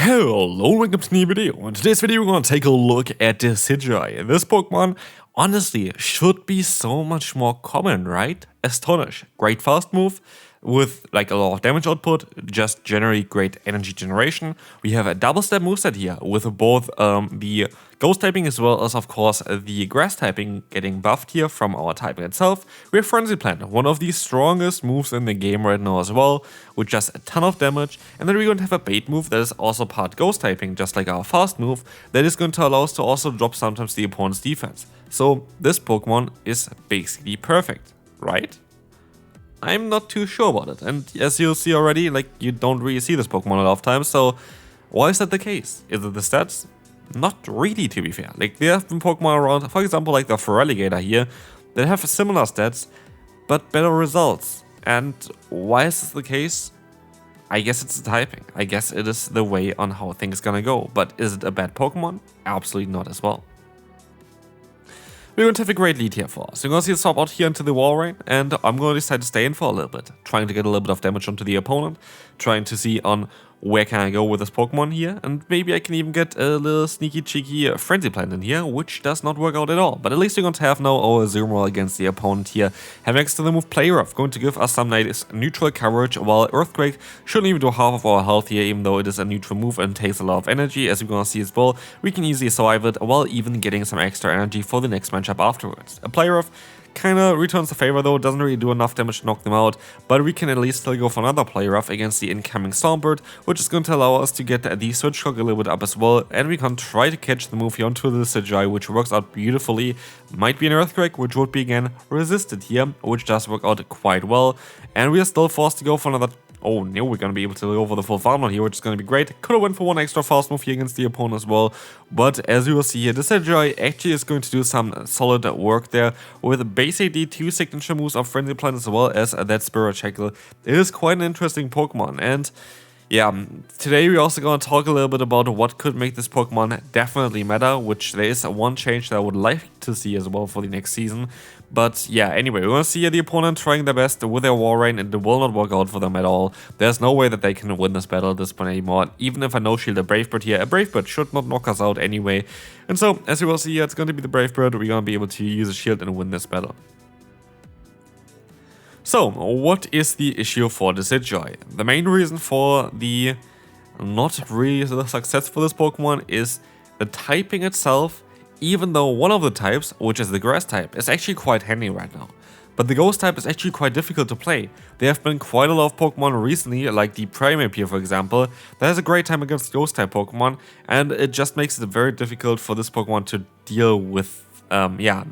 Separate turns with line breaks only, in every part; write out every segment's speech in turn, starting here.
Hello, welcome to a new video. In today's video, we're going to take a look at Decidueye. This Pokemon, honestly, should be so much more common, right? Astonish, great fast move with like a lot of damage output, just generally great energy generation. We have a double step moveset here with both the ghost typing as well as, of course, the grass typing getting buffed here from our typing itself. We have Frenzy Plant, one of the strongest moves in the game right now as well, with just a ton of damage. And then we're going to have a bait move that is also part ghost typing, just like our fast move, that is going to allow us to also drop sometimes the opponent's defense. So this Pokemon is basically perfect, right? I'm not too sure about it, and as you'll see already, like, you don't really see this Pokemon a lot of times, so why is that the case? Is it the stats? Not really, to be fair. Like, there have been Pokemon around, for example, like the Feraligatr here, that have similar stats, but better results. And why is this the case? I guess it's the typing. I guess it is the way on how things gonna go, but is it a bad Pokemon? Absolutely not as well. We're going to have a great lead here for us. You're going to see it swap out here into the Walrein, and I'm going to decide to stay in for a little bit, trying to get a little bit of damage onto the opponent, trying to see on where can I go with this Pokemon here, and maybe I can even get a little sneaky cheeky Frenzy Plant in here, which does not work out at all. But at least you're going to have now our Azumarill against the opponent here, having next to the move Play Rough, going to give us some nice neutral coverage, while Earthquake shouldn't even do half of our health here, even though it is a neutral move and takes a lot of energy. As you're going to see as well, we can easily survive it, while even getting some extra energy for the next matchup afterwards. A Play Rough kinda returns the favor though, doesn't really do enough damage to knock them out, but we can at least still go for another Play Rough against the incoming Stormbird, which is going to allow us to get the Switch Clock a little bit up as well, and we can try to catch the move here onto the Decidueye, which works out beautifully. Might be an Earthquake, which would be again resisted here, which does work out quite well, and we are still forced to go for another. Oh no, we're going to be able to go for the full farm here, which is going to be great. Could have went for one extra fast move here against the opponent as well. But as you will see here, the Decidueye actually is going to do some solid work there with basically two signature moves of Frenzy Plant as well as that Spirit Shackle. It is quite an interesting Pokemon, and yeah, today we're also going to talk a little bit about what could make this Pokemon definitely meta, which there is one change that I would like to see as well for the next season. But yeah, anyway, we're going to see the opponent trying their best with their Walrein, and it will not work out for them at all. There's no way that they can win this battle at this point anymore. Even if I no-shield a Brave Bird here, a Brave Bird should not knock us out anyway. And so, as you will see here, it's going to be the Brave Bird. We're going to be able to use a shield and win this battle. So, what is the issue for Decidueye? The main reason for the not really success for this Pokemon is the typing itself, even though one of the types, which is the grass type, is actually quite handy right now. But the ghost type is actually quite difficult to play. There have been quite a lot of Pokemon recently, like the Primeape here for example, that has a great time against ghost type Pokemon, and it just makes it very difficult for this Pokemon to deal with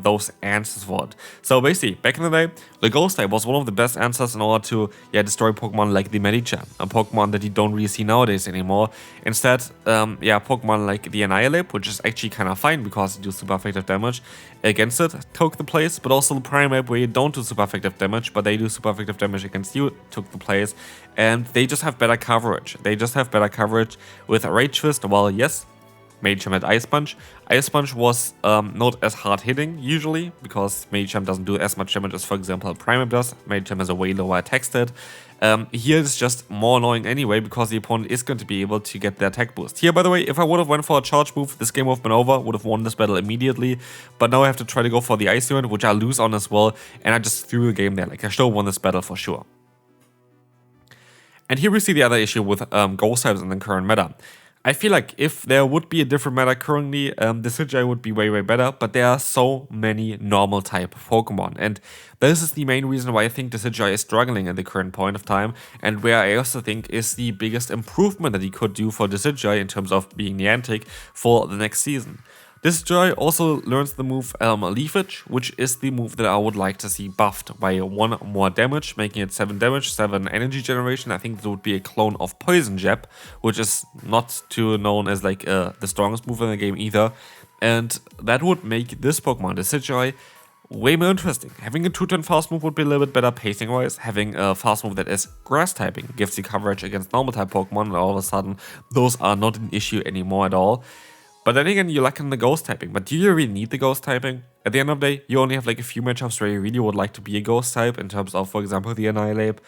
those answers for it. So basically, back in the day, the Ghost type was one of the best answers in order to destroy Pokemon like the Medicham, a Pokemon that you don't really see nowadays anymore. Instead, Pokemon like the Annihilate, which is actually kind of fine because you do super effective damage against it, took the place, but also the Primeape, where you don't do super effective damage, but they do super effective damage against you, took the place, and they just have better coverage. They just have better coverage with Rage Fist. Well, yes, Medicham had Ice Punch. Ice Punch was not as hard hitting usually, because Medicham doesn't do as much damage as, for example, Primeape does. Medicham has a way lower attack stat. Here it's just more annoying anyway, because the opponent is going to be able to get the attack boost. Here, by the way, if I would have went for a charge move, this game would have been over, would have won this battle immediately. But now I have to try to go for the Ice Unit, which I lose on as well, and I just threw the game there. Like, I should have won this battle for sure. And here we see the other issue with ghost types in the current meta. I feel like if there would be a different meta currently, Decidueye would be way better, but there are so many normal type Pokemon, and this is the main reason why I think Decidueye is struggling at the current point of time, and where I also think is the biggest improvement that he could do for Decidueye in terms of being Niantic for the next season. Decidueye also learns the move Leafage, which is the move that I would like to see buffed by 1 more damage, making it 7 damage, 7 energy generation. I think it would be a clone of Poison Jab, which is not too known as like the strongest move in the game either. And that would make this Pokemon, Decidueye, way more interesting. Having a 2-turn fast move would be a little bit better pacing wise. Having a fast move that is grass typing gives you coverage against normal type Pokemon, and all of a sudden those are not an issue anymore at all. But then again, you lack in the ghost typing. But do you really need the ghost typing? At the end of the day, you only have like a few matchups where you really would like to be a ghost type, in terms of, for example, the Annihilate.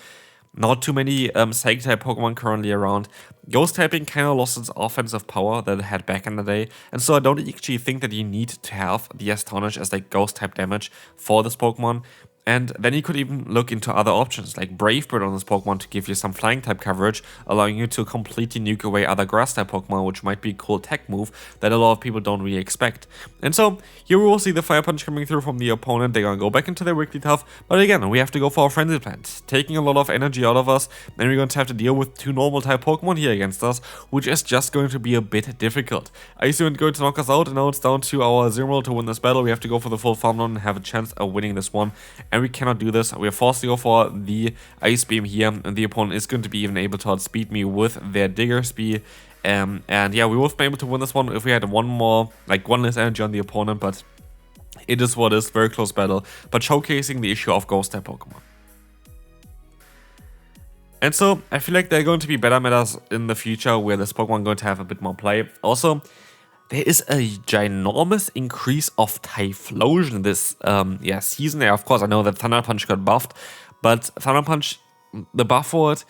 Not too many Psychic type Pokemon currently around. Ghost typing kind of lost its offensive power that it had back in the day, and so I don't actually think that you need to have the Astonish as like ghost type damage for this Pokemon. And then you could even look into other options like Brave Bird on this Pokemon to give you some flying type coverage, allowing you to completely nuke away other grass type Pokemon, which might be a cool tech move that a lot of people don't really expect. And so here we will see the Fire Punch coming through from the opponent. They're gonna go back into their Wigglytuff, but again, we have to go for a Frenzy Plant, taking a lot of energy out of us, and we're going to have to deal with 2 normal type Pokemon here against us, which is just going to be a bit difficult. Ice Wind going to knock us out, and now it's down to our Zermal to win this battle. We have to go for the full Farm Run and have a chance of winning this one, and we cannot do this. We are forced to go for the Ice Beam here, and the opponent is going to be even able to outspeed me with their Digger Speed. And yeah, we would have been able to win this one if we had one less energy on the opponent, but it is what is, very close battle, but showcasing the issue of Ghost type Pokemon. And so I feel like there are going to be better metas in the future where this Pokemon going to have a bit more play. Also, there is a ginormous increase of Typhlosion this season. Of course, I know that Thunder Punch got buffed, but Thunder Punch, the buff for it,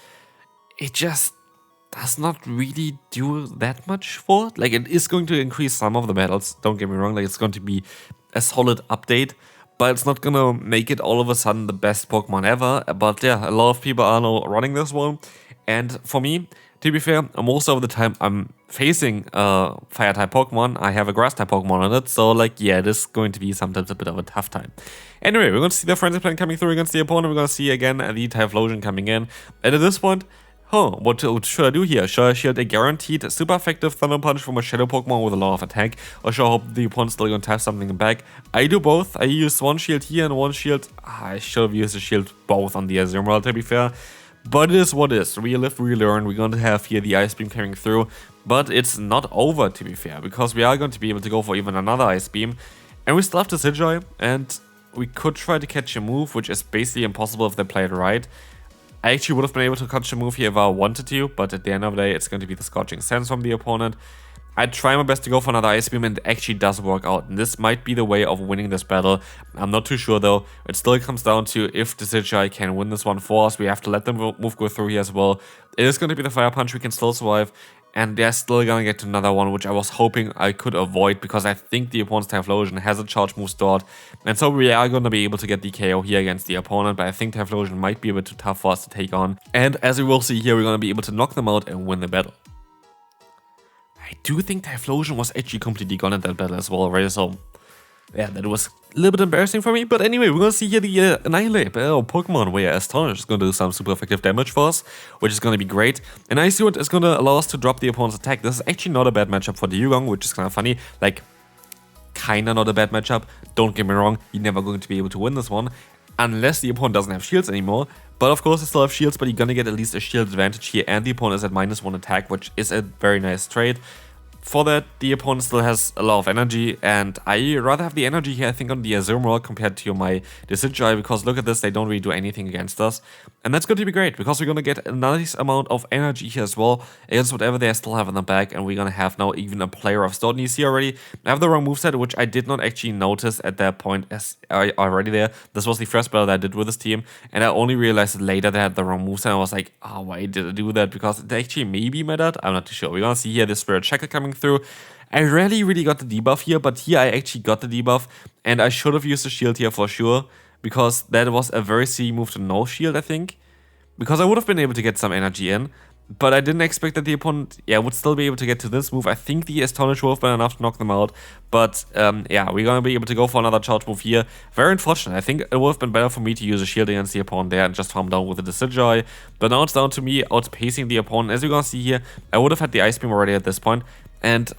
it just does not really do that much for it. Like, it is going to increase some of the battles, don't get me wrong, like it's going to be a solid update, but it's not gonna make it all of a sudden the best Pokemon ever. But yeah, a lot of people are now running this one, and for me, to be fair, most of the time I'm facing a Fire-type Pokemon, I have a Grass-type Pokemon on it, so like, yeah, it is going to be sometimes a bit of a tough time. Anyway, we're going to see the Frenzy Plant coming through against the opponent, we're going to see again the Typhlosion coming in, and at this point, what should I do here? Should I shield a guaranteed super effective Thunder Punch from a Shadow Pokemon with a lot of attack, or should I hope the opponent's still going to have something back? I do both. I use one shield here and one shield. I should have used a shield both on the Azumarill, to be fair. But it is what it is. We live, we learn. We're going to have here the Ice Beam coming through. But it's not over, to be fair, because we are going to be able to go for even another Ice Beam. And we still have Decidueye, and we could try to catch a move, which is basically impossible if they play it right. I actually would have been able to catch a move here if I wanted to, but at the end of the day, it's going to be the Scorching Sands from the opponent. I try my best to go for another Ice Beam, and it actually does work out. And this might be the way of winning this battle. I'm not too sure though. It still comes down to if Decidueye can win this one for us. We have to let the move go through here as well. It is going to be the Fire Punch. We can still survive. And they're still going to get to another one, which I was hoping I could avoid, because I think the opponent's Typhlosion has a charge move stored. And so we are going to be able to get the KO here against the opponent, but I think Typhlosion might be a bit too tough for us to take on. And as we will see here, we're going to be able to knock them out and win the battle. I do think Typhlosion was actually completely gone in that battle as well, right? So yeah, that was a little bit embarrassing for me. But anyway, we're going to see here the Annihilate Pokemon, where Astonish is going to do some super effective damage for us, which is going to be great. And Ice Wind is going to allow us to drop the opponent's attack. This is actually not a bad matchup for the Dewgong, which is kind of funny. Like, kinda not a bad matchup. Don't get me wrong, you're never going to be able to win this one, unless the opponent doesn't have shields anymore. But of course, they still have shields, but you're going to get at least a shield advantage here, and the opponent is at -1 attack, which is a very nice trade. For that, the opponent still has a lot of energy, and I rather have the energy here, I think, on the Azumarill compared to my Decidueye, because look at this, they don't really do anything against us. And that's going to be great, because we're going to get a nice amount of energy here as well, against whatever they still have in the back, and we're going to have now even a player of Stone. You see already, I have the wrong moveset, which I did not actually notice at that point as already there. This was the first battle that I did with this team, and I only realized it later that I had the wrong moveset, and I was like, oh, why did I do that? Because it actually maybe mattered, I'm not too sure. We're going to see here the Spirit Checker coming through. I rarely really got the debuff here, but here I actually got the debuff, and I should have used the shield here for sure, because that was a very silly move to no shield, I think, because I would have been able to get some energy in, but I didn't expect that the opponent, would still be able to get to this move. I think the Astonish would have been enough to knock them out, but we're gonna be able to go for another charge move here. Very unfortunate. I think it would have been better for me to use a shield against the opponent there and just farm down with the Decidueye, but now it's down to me outpacing the opponent. As you're gonna see here, I would have had the Ice Beam already at this point, and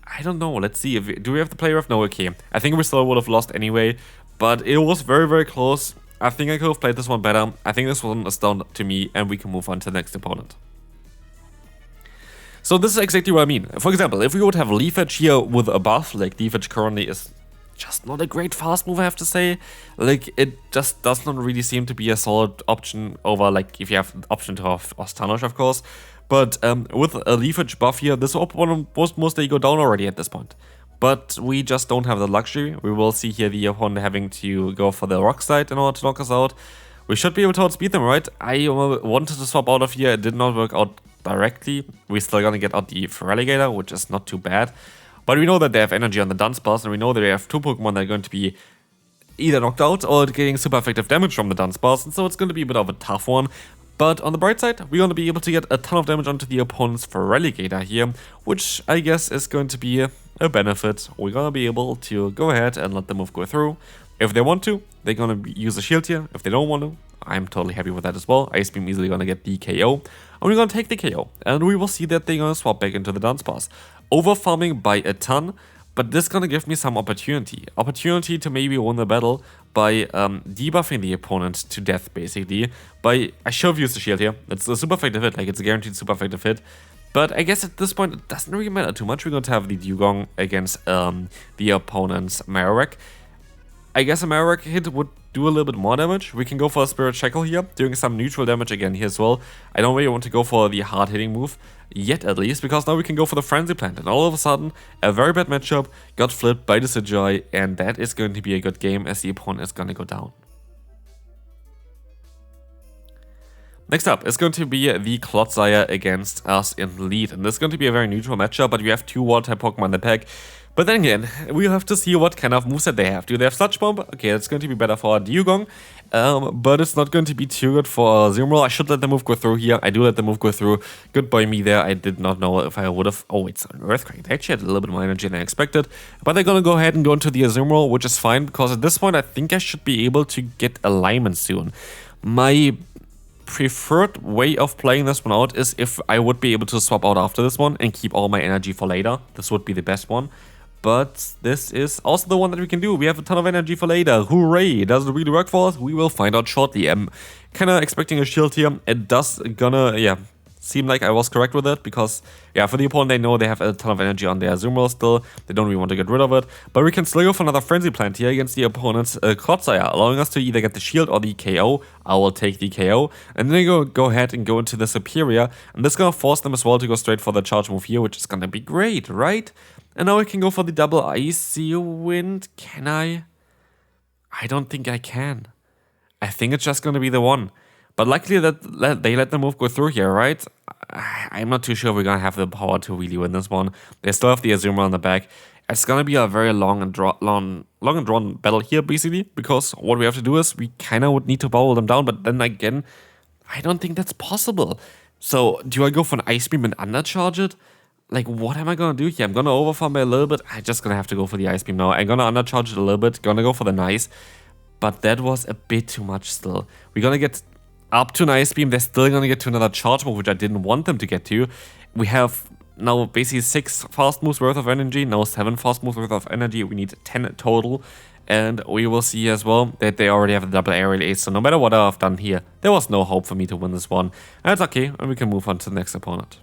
I don't know, let's see, do we have the player of no? Okay, I think we still would have lost anyway, but it was very, very close. I think I could have played this one better. I think this one is down to me, and we can move on to the next opponent. So this is exactly what I mean. For example, if we would have Leaf Edge here with a buff, like Leaf Edge currently is just not a great fast move, I have to say. Like, it just does not really seem to be a solid option over, like, if you have the option to have Astonish, of course. But with a Leaf Edge buff here, this opponent mostly go down already at this point. But we just don't have the luxury. We will see here the opponent having to go for the Rock Slide in order to knock us out. we should be able to outspeed them, right? I wanted to swap out of here, it did not work out directly. We're still gonna get out the Feraligatr, which is not too bad. But we know that they have energy on the Dunsparce, and we know that they have 2 Pokemon that are going to be either knocked out or getting super effective damage from the Dunsparce, and so it's going to be a bit of a tough one. But on the bright side, we're going to be able to get a ton of damage onto the opponent's Feraligatr here, which I guess is going to be a benefit. We're going to be able to go ahead and let the move go through. If they want to, they're going to use a shield here. If they don't want to, I'm totally happy with that as well. Ice Beam easily going to get the KO. And we're going to take the KO. And we will see that they're going to swap back into the Dunsparce. Overfarming by a ton, but this is going to give me some opportunity. Opportunity to maybe win the battle by debuffing the opponent to death, basically. I should have used the shield here. It's a super effective hit, like it's a guaranteed super effective hit. But I guess at this point, it doesn't really matter too much. We're going to have the Dugong against the opponent's Marowak. I guess a Marowak hit would do a little bit more damage. We can go for a Spirit Shackle here, doing some neutral damage again here as well. I don't really want to go for the hard-hitting move, yet at least, because now we can go for the Frenzy Plant. And all of a sudden, a very bad matchup got flipped by the Decidueye, and that is going to be a good game as the opponent is going to go down. Next up is going to be the Clodsire against us in lead, and this is going to be a very neutral matchup, but we have 2 Water-type Pokemon in the pack. But then again, we'll have to see what kind of moveset they have. Do they have Sludge Bomb? Okay, it's going to be better for Dugong, but it's not going to be too good for Azumarill. I should let the move go through here. I do let the move go through. Good boy me there. I did not know if I would have... Oh, it's an Earthquake. They actually had a little bit more energy than I expected. But they're going to go ahead and go into the Azumarill, which is fine, because at this point, I think I should be able to get alignment soon. My preferred way of playing this one out is if I would be able to swap out after this one and keep all my energy for later. This would be the best one. But this is also the one that we can do. We have a ton of energy for later. Hooray! Does it really work for us? We will find out shortly. I'm kind of expecting a shield here. It does gonna, seem like I was correct with it. Because, for the opponent, they know they have a ton of energy on their Azumarill still. They don't really want to get rid of it. But we can still go for another Frenzy Plant here against the opponent's Clodsire, allowing us to either get the shield or the KO. I will take the KO. And then go ahead and go into the Superior. And this is going to force them as well to go straight for the charge move here, which is going to be great, right? And now I can go for the double Icy Wind. Can I? I don't think I can. I think it's just going to be the one. But luckily that they let the move go through here, right? I'm not too sure we're going to have the power to really win this one. They still have the Azumarill on the back. It's going to be a very long and drawn battle here, basically. Because what we have to do is we kind of would need to bubble them down. But then again, I don't think that's possible. So do I go for an Ice Beam and undercharge it? Like, what am I going to do here? I'm going to overfarm by a little bit. I'm just going to have to go for the Ice Beam now. I'm going to undercharge it a little bit. Going to go for the Nice. But that was a bit too much still. We're going to get up to an Ice Beam. They're still going to get to another charge move, which I didn't want them to get to. We have now basically 6 fast moves worth of energy. Now 7 fast moves worth of energy. We need 10 total. And we will see as well that they already have a double aerial ace. So no matter what I've done here, there was no hope for me to win this one. And it's okay. And we can move on to the next opponent.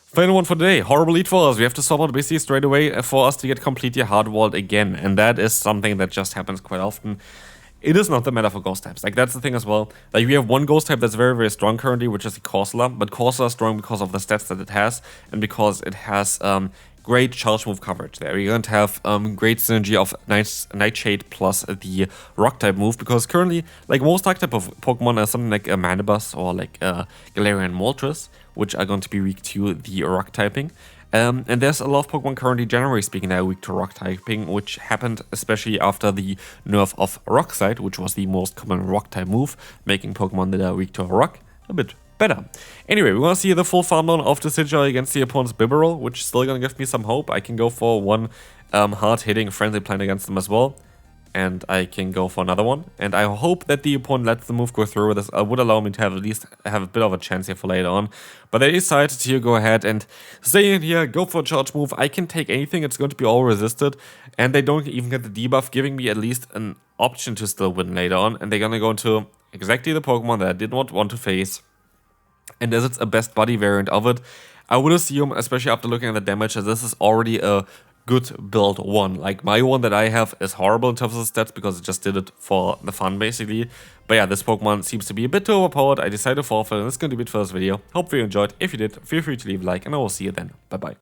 Final one for today, Horrible Lead for us. We have to swap out basically straight away for us to get completely hardwalled again. And that is something that just happens quite often. It is not the matter for ghost types. Like, that's the thing as well. Like, we have one ghost type that's very, very strong currently, which is the Corsola. But Corsola is strong because of the stats that it has. And because it has great charge move coverage there. We're going to have great synergy of Nightshade plus the Rock type move. Because currently, like, most Rock type of Pokemon are something like a Manibus or like Galarian Moltres, which are going to be weak to the Rock typing. And there's a lot of Pokemon currently, generally speaking, that are weak to Rock typing, which happened especially after the nerf of Rock Slide, which was the most common Rock type move, making Pokemon that are weak to Rock a bit better. Anyway, we're going to see the full farm down of Decidueye against the opponent's Bibarel, which is still going to give me some hope. I can go for one hard-hitting Frenzy Plant against them as well. And I can go for another one. And I hope that the opponent lets the move go through. This would allow me to have at least have a bit of a chance here for later on. But they decided to go ahead and stay in here, go for a charge move. I can take anything, it's going to be all resisted. And they don't even get the debuff, giving me at least an option to still win later on. And they're going to go into exactly the Pokemon that I did not want to face. And as it's a best buddy variant of it, I would assume, especially after looking at the damage, that this is already a good build one. Like, my one that I have is horrible in terms of stats because it just did it for the fun, basically. But yeah, this Pokemon seems to be a bit too overpowered. I decided to forfeit, and that's going to be it for this video. Hope you enjoyed. If you did, feel free to leave a like, and I will see you then. Bye bye.